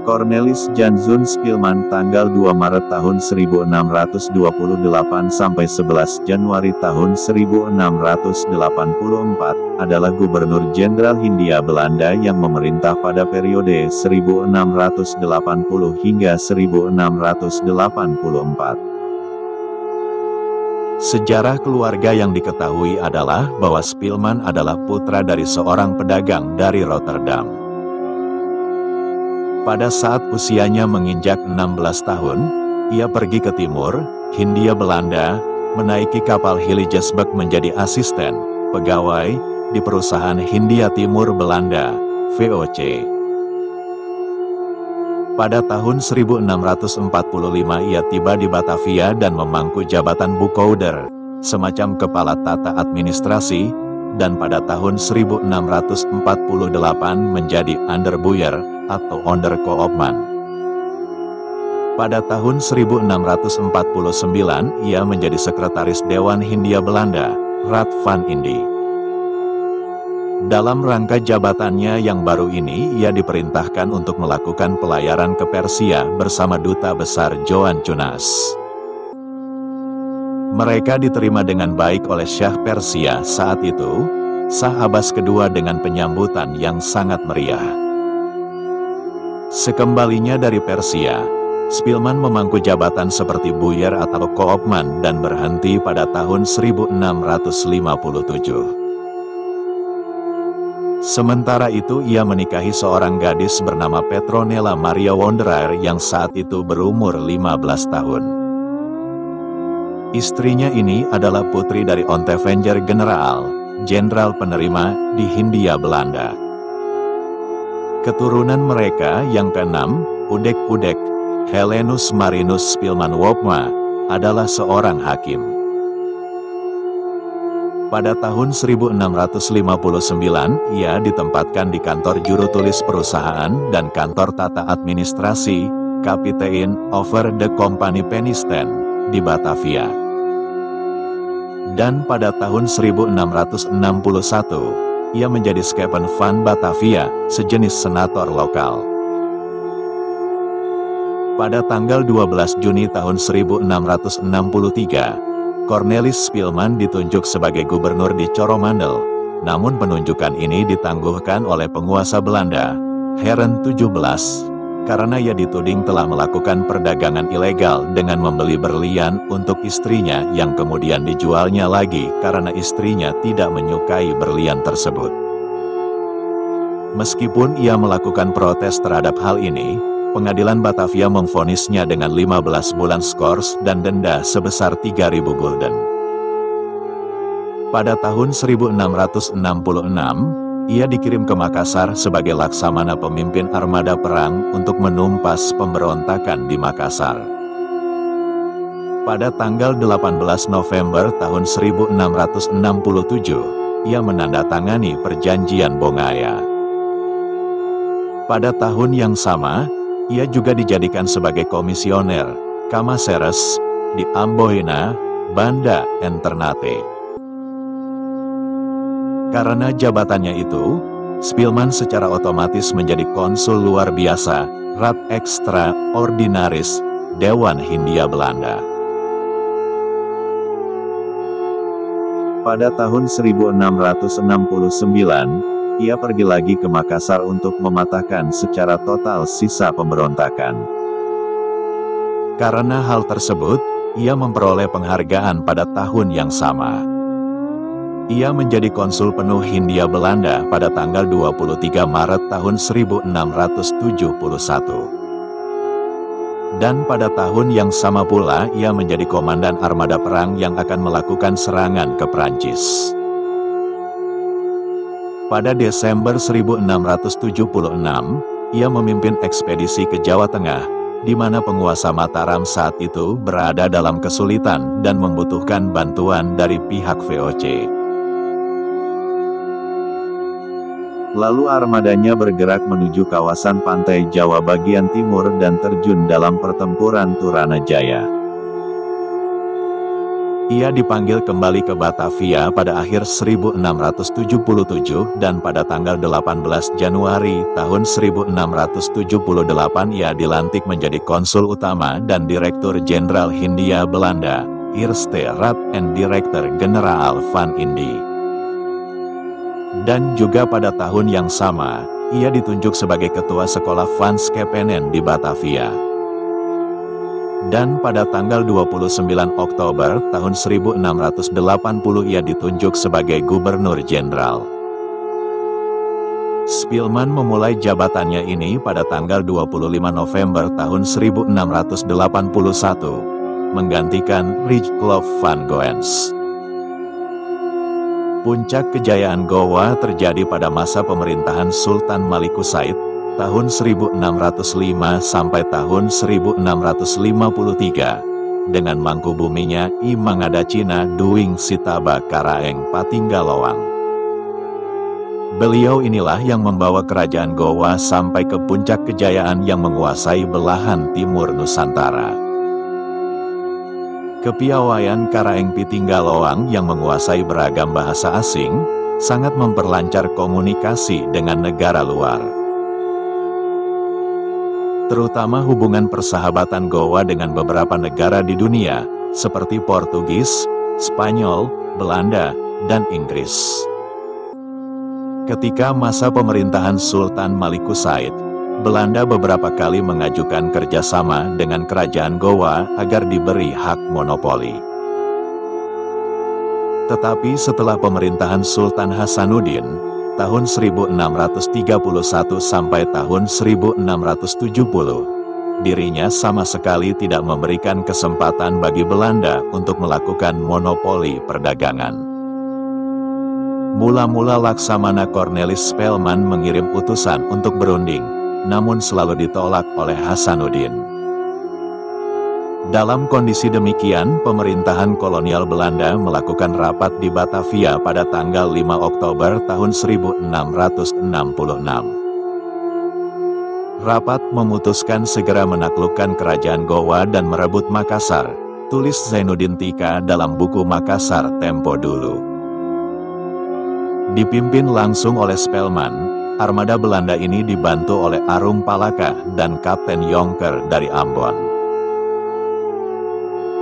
Cornelis Jansun Spilman tanggal 2 Maret tahun 1628 sampai 11 Januari tahun 1684, adalah Gubernur Jenderal Hindia Belanda yang memerintah pada periode 1680 hingga 1684. Sejarah keluarga yang diketahui adalah bahwa Spilman adalah putra dari seorang pedagang dari Rotterdam. Pada saat usianya menginjak 16 tahun, ia pergi ke timur, Hindia Belanda, menaiki kapal Helijesburg menjadi asisten, pegawai, di perusahaan Hindia Timur Belanda, VOC. Pada tahun 1645 ia tiba di Batavia dan memangku jabatan boekhouder, semacam kepala tata administrasi, dan pada tahun 1648 menjadi Onderboer atau Onderkoopman. Pada tahun 1649 ia menjadi sekretaris Dewan Hindia Belanda, Raad van Indie. Dalam rangka jabatannya yang baru ini ia diperintahkan untuk melakukan pelayaran ke Persia bersama Duta Besar Johan Cunas. Mereka diterima dengan baik oleh Syah Persia saat itu, Shah Abbas II dengan penyambutan yang sangat meriah. Sekembalinya dari Persia, Spilman memangku jabatan seperti Boer atau Koopman dan berhenti pada tahun 1657. Sementara itu ia menikahi seorang gadis bernama Petronella Maria Wanderer yang saat itu berumur 15 tahun. Istrinya ini adalah putri dari Ontevenger Generaal, jenderal penerima di Hindia Belanda. Keturunan mereka yang keenam, Udek Helenus Marinus Spilman Wopma, adalah seorang hakim. Pada tahun 1659, ia ditempatkan di kantor juru tulis perusahaan dan kantor tata administrasi, Kapitein over the Company Penisten, di Batavia. Dan pada tahun 1661, ia menjadi Schepen van Batavia, sejenis senator lokal. Pada tanggal 12 Juni tahun 1663, Cornelis Spilman ditunjuk sebagai gubernur di Coromandel, namun penunjukan ini ditangguhkan oleh penguasa Belanda, Heren 17, karena ia dituding telah melakukan perdagangan ilegal dengan membeli berlian untuk istrinya yang kemudian dijualnya lagi karena istrinya tidak menyukai berlian tersebut. Meskipun ia melakukan protes terhadap hal ini, pengadilan Batavia memvonisnya dengan 15 bulan skors dan denda sebesar 3.000 gulden. Pada tahun 1666, ia dikirim ke Makassar sebagai laksamana pemimpin armada perang untuk menumpas pemberontakan di Makassar. Pada tanggal 18 November tahun 1667, ia menandatangani perjanjian Bongaya. Pada tahun yang sama, ia juga dijadikan sebagai komisioner, Kamaseres, di Amboina, Banda and Ternate. Karena jabatannya itu, Spilman secara otomatis menjadi konsul luar biasa, Raad Extraordinaris, Dewan Hindia Belanda. Pada tahun 1669, ia pergi lagi ke Makassar untuk mematahkan secara total sisa pemberontakan. Karena hal tersebut, ia memperoleh penghargaan pada tahun yang sama. Ia menjadi konsul penuh Hindia Belanda pada tanggal 23 Maret tahun 1671. Dan pada tahun yang sama pula ia menjadi komandan armada perang yang akan melakukan serangan ke Prancis. Pada Desember 1676, ia memimpin ekspedisi ke Jawa Tengah, di mana penguasa Mataram saat itu berada dalam kesulitan dan membutuhkan bantuan dari pihak VOC. Lalu armadanya bergerak menuju kawasan pantai Jawa bagian timur dan terjun dalam pertempuran Turanajaya. Ia dipanggil kembali ke Batavia pada akhir 1677 dan pada tanggal 18 Januari tahun 1678 ia dilantik menjadi konsul utama dan Direktur Jenderal Hindia Belanda, Eerste Raad en Directeur-Generaal van Indië. Dan juga pada tahun yang sama, ia ditunjuk sebagai Ketua Sekolah Van Schepenen di Batavia. Dan pada tanggal 29 Oktober tahun 1680 ia ditunjuk sebagai Gubernur Jenderal. Spilman memulai jabatannya ini pada tanggal 25 November tahun 1681, menggantikan Richclof van Goens. Puncak kejayaan Gowa terjadi pada masa pemerintahan Sultan Malikusaid, tahun 1605 sampai tahun 1653, dengan mangkubuminya I Mangadacina Duing Sitaba Karaeng Patinggalowang. Beliau inilah yang membawa kerajaan Gowa sampai ke puncak kejayaan yang menguasai belahan timur Nusantara. Kepiawaian Karaeng Patinggalowang yang menguasai beragam bahasa asing, sangat memperlancar komunikasi dengan negara luar. Terutama hubungan persahabatan Gowa dengan beberapa negara di dunia, seperti Portugis, Spanyol, Belanda, dan Inggris. Ketika masa pemerintahan Sultan Malikusaid, Belanda beberapa kali mengajukan kerjasama dengan kerajaan Gowa agar diberi hak monopoli. Tetapi setelah pemerintahan Sultan Hasanuddin, tahun 1631 sampai tahun 1670, dirinya sama sekali tidak memberikan kesempatan bagi Belanda untuk melakukan monopoli perdagangan. Mula-mula Laksamana Cornelis Spelman mengirim utusan untuk berunding, namun selalu ditolak oleh Hasanuddin. Dalam kondisi demikian, pemerintahan kolonial Belanda melakukan rapat di Batavia pada tanggal 5 Oktober tahun 1666. Rapat memutuskan segera menaklukkan kerajaan Gowa dan merebut Makassar, tulis Zainuddin Tika dalam buku Makassar Tempo Dulu. Dipimpin langsung oleh Spelman, armada Belanda ini dibantu oleh Arung Palaka dan Kapten Jonker dari Ambon.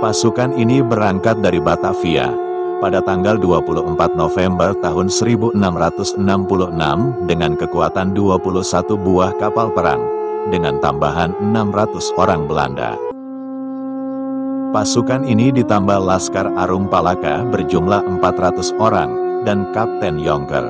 Pasukan ini berangkat dari Batavia pada tanggal 24 November tahun 1666 dengan kekuatan 21 buah kapal perang, dengan tambahan 600 orang Belanda. Pasukan ini ditambah Laskar Arung Palaka berjumlah 400 orang, dan Kapten Jonker.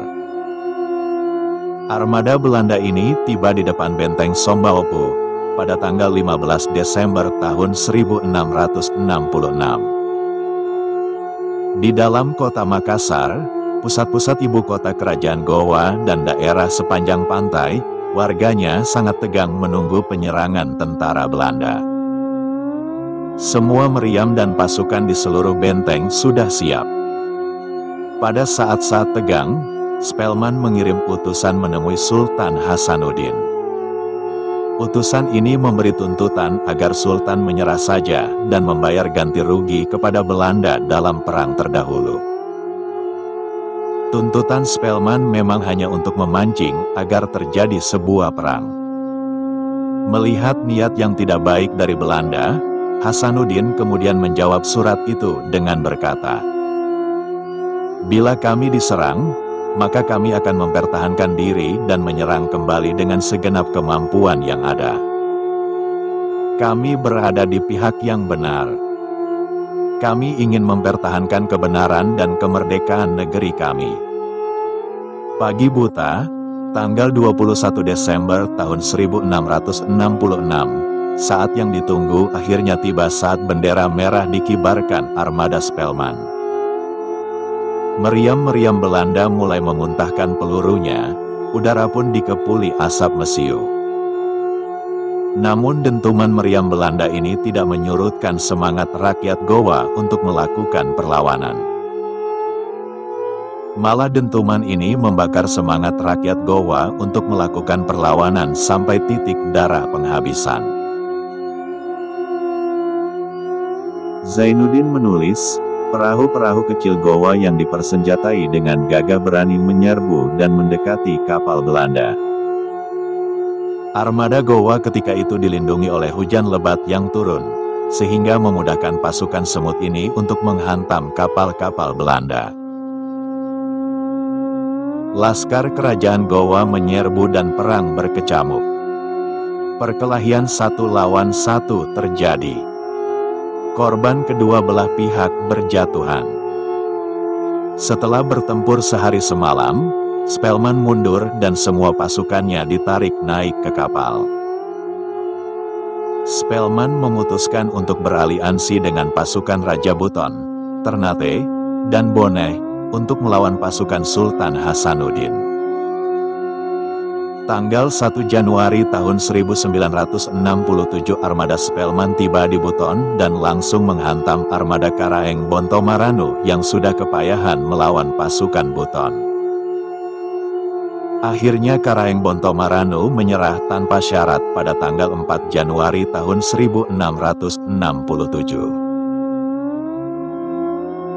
Armada Belanda ini tiba di depan benteng Sombaopu pada tanggal 15 Desember tahun 1666. Di dalam kota Makassar, pusat-pusat ibu kota kerajaan Gowa dan daerah sepanjang pantai, warganya sangat tegang menunggu penyerangan tentara Belanda. Semua meriam dan pasukan di seluruh benteng sudah siap. Pada saat-saat tegang, Spelman mengirim utusan menemui Sultan Hasanuddin. Utusan ini memberi tuntutan agar Sultan menyerah saja dan membayar ganti rugi kepada Belanda dalam perang terdahulu. Tuntutan Spelman memang hanya untuk memancing agar terjadi sebuah perang. Melihat niat yang tidak baik dari Belanda, Hasanuddin kemudian menjawab surat itu dengan berkata, "Bila kami diserang, maka kami akan mempertahankan diri dan menyerang kembali dengan segenap kemampuan yang ada. Kami berada di pihak yang benar. Kami ingin mempertahankan kebenaran dan kemerdekaan negeri kami." Pagi buta, tanggal 21 Desember tahun 1666, saat yang ditunggu akhirnya tiba saat bendera merah dikibarkan armada Spelman. Meriam-meriam Belanda mulai memuntahkan pelurunya, udara pun dikepuli asap mesiu. Namun dentuman meriam Belanda ini tidak menyurutkan semangat rakyat Gowa untuk melakukan perlawanan. Malah dentuman ini membakar semangat rakyat Gowa untuk melakukan perlawanan sampai titik darah penghabisan. Zainuddin menulis, Perahu-perahu kecil Gowa yang dipersenjatai dengan gagah berani menyerbu dan mendekati kapal Belanda. Armada Gowa ketika itu dilindungi oleh hujan lebat yang turun, sehingga memudahkan pasukan semut ini untuk menghantam kapal-kapal Belanda. Laskar kerajaan Gowa menyerbu dan perang berkecamuk. Perkelahian 1 lawan 1 terjadi. Korban kedua belah pihak berjatuhan. Setelah bertempur sehari semalam, Spelman mundur dan semua pasukannya ditarik naik ke kapal. Spelman memutuskan untuk beraliansi dengan pasukan Raja Buton, Ternate, dan Boneh untuk melawan pasukan Sultan Hasanuddin. Tanggal 1 Januari tahun 1967 armada Spelman tiba di Buton dan langsung menghantam armada Karaeng Bontomaranu yang sudah kepayahan melawan pasukan Buton. Akhirnya Karaeng Bontomaranu menyerah tanpa syarat pada tanggal 4 Januari tahun 1667.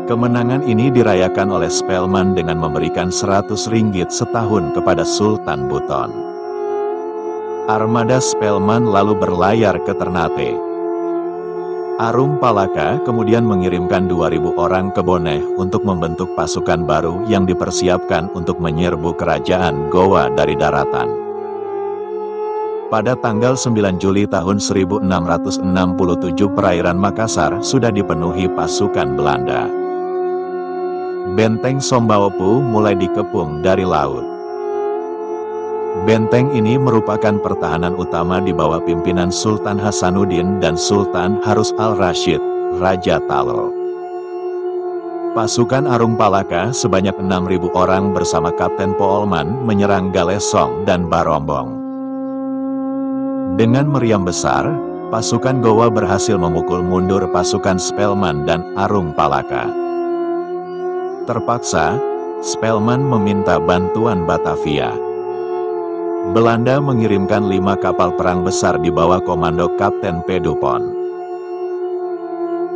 Kemenangan ini dirayakan oleh Spelman dengan memberikan 100 ringgit setahun kepada Sultan Buton. Armada Spelman lalu berlayar ke Ternate. Arung Palaka kemudian mengirimkan 2.000 orang ke Boneh untuk membentuk pasukan baru yang dipersiapkan untuk menyerbu kerajaan Gowa dari daratan. Pada tanggal 9 Juli tahun 1667 perairan Makassar sudah dipenuhi pasukan Belanda. Benteng Sombaopu mulai dikepung dari laut. Benteng ini merupakan pertahanan utama di bawah pimpinan Sultan Hasanuddin dan Sultan Harus al-Rashid, Raja Talo. Pasukan Arung Palaka sebanyak 6.000 orang bersama Kapten Poolman menyerang Galesong dan Barombong. Dengan meriam besar, pasukan Gowa berhasil memukul mundur pasukan Spelman dan Arung Palaka. Terpaksa, Spelman meminta bantuan Batavia. Belanda mengirimkan 5 kapal perang besar di bawah komando Kapten P. Dupont.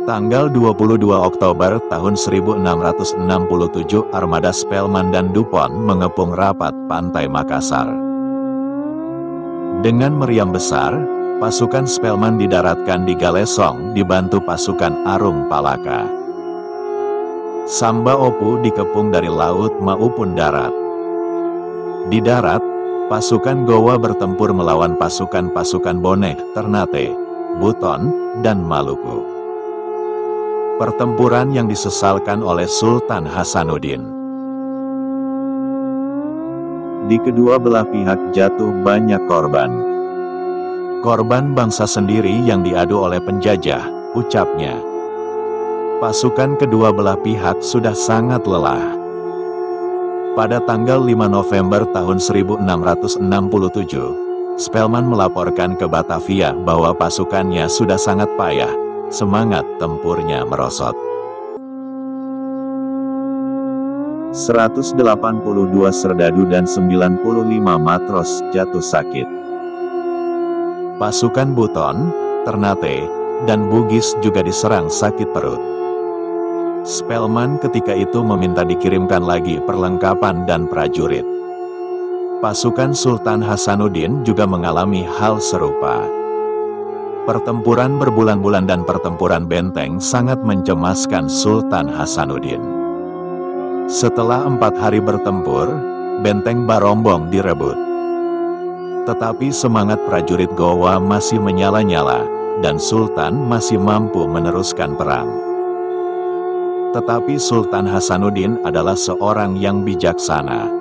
Tanggal 22 Oktober tahun 1667 armada Spelman dan Dupont mengepung rapat pantai Makassar. Dengan meriam besar, pasukan Spelman didaratkan di Galesong dibantu pasukan Arung Palaka. Sombaopu dikepung dari laut maupun darat. Di darat, pasukan Gowa bertempur melawan pasukan-pasukan Boneh, Ternate, Buton, dan Maluku. Pertempuran yang disesalkan oleh Sultan Hasanuddin. Di kedua belah pihak jatuh banyak korban. Korban bangsa sendiri yang diadu oleh penjajah, ucapnya. Pasukan kedua belah pihak sudah sangat lelah. Pada tanggal 5 November tahun 1667, Spelman melaporkan ke Batavia bahwa pasukannya sudah sangat payah, semangat tempurnya merosot. 182 serdadu dan 95 matros jatuh sakit. Pasukan Buton, Ternate, dan Bugis juga diserang sakit perut. Spelman ketika itu meminta dikirimkan lagi perlengkapan dan prajurit. Pasukan Sultan Hasanuddin juga mengalami hal serupa. Pertempuran berbulan-bulan dan pertempuran benteng sangat mencemaskan Sultan Hasanuddin. Setelah 4 hari bertempur, benteng Barombong direbut. Tetapi semangat prajurit Gowa masih menyala-nyala, dan Sultan masih mampu meneruskan perang. Tetapi Sultan Hasanuddin adalah seorang yang bijaksana.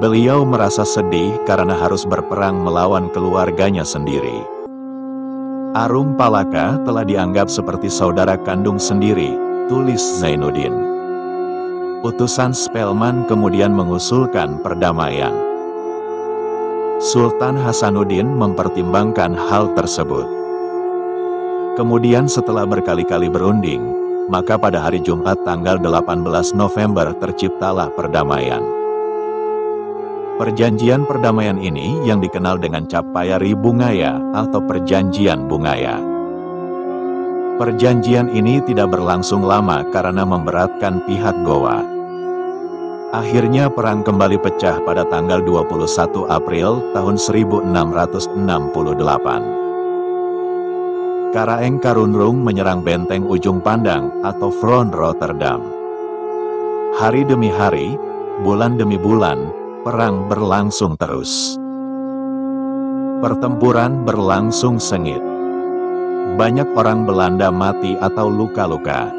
Beliau merasa sedih karena harus berperang melawan keluarganya sendiri. Arung Palaka telah dianggap seperti saudara kandung sendiri, tulis Zainuddin. Utusan Spelman kemudian mengusulkan perdamaian. Sultan Hasanuddin mempertimbangkan hal tersebut. Kemudian setelah berkali-kali berunding, maka pada hari Jumat tanggal 18 November terciptalah perdamaian. Perjanjian perdamaian ini yang dikenal dengan Capayari Bungaya atau Perjanjian Bungaya. Perjanjian ini tidak berlangsung lama karena memberatkan pihak Gowa. Akhirnya perang kembali pecah pada tanggal 21 April tahun 1668. Karaeng Karunrung menyerang benteng Ujung Pandang atau Front Rotterdam. Hari demi hari, bulan demi bulan, perang berlangsung terus. Pertempuran berlangsung sengit. Banyak orang Belanda mati atau luka-luka.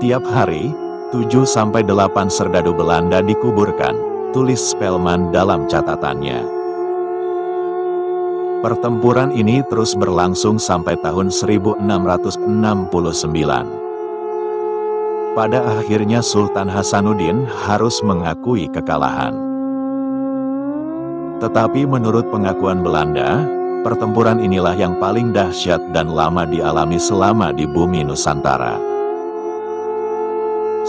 Tiap hari, 7-8 serdadu Belanda dikuburkan, tulis Spelman dalam catatannya. Pertempuran ini terus berlangsung sampai tahun 1669. Pada akhirnya Sultan Hasanuddin harus mengakui kekalahan. Tetapi menurut pengakuan Belanda, pertempuran inilah yang paling dahsyat dan lama dialami selama di bumi Nusantara.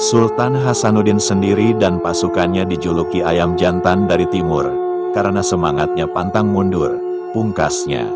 Sultan Hasanuddin sendiri dan pasukannya dijuluki ayam jantan dari timur, karena semangatnya pantang mundur, pungkasnya.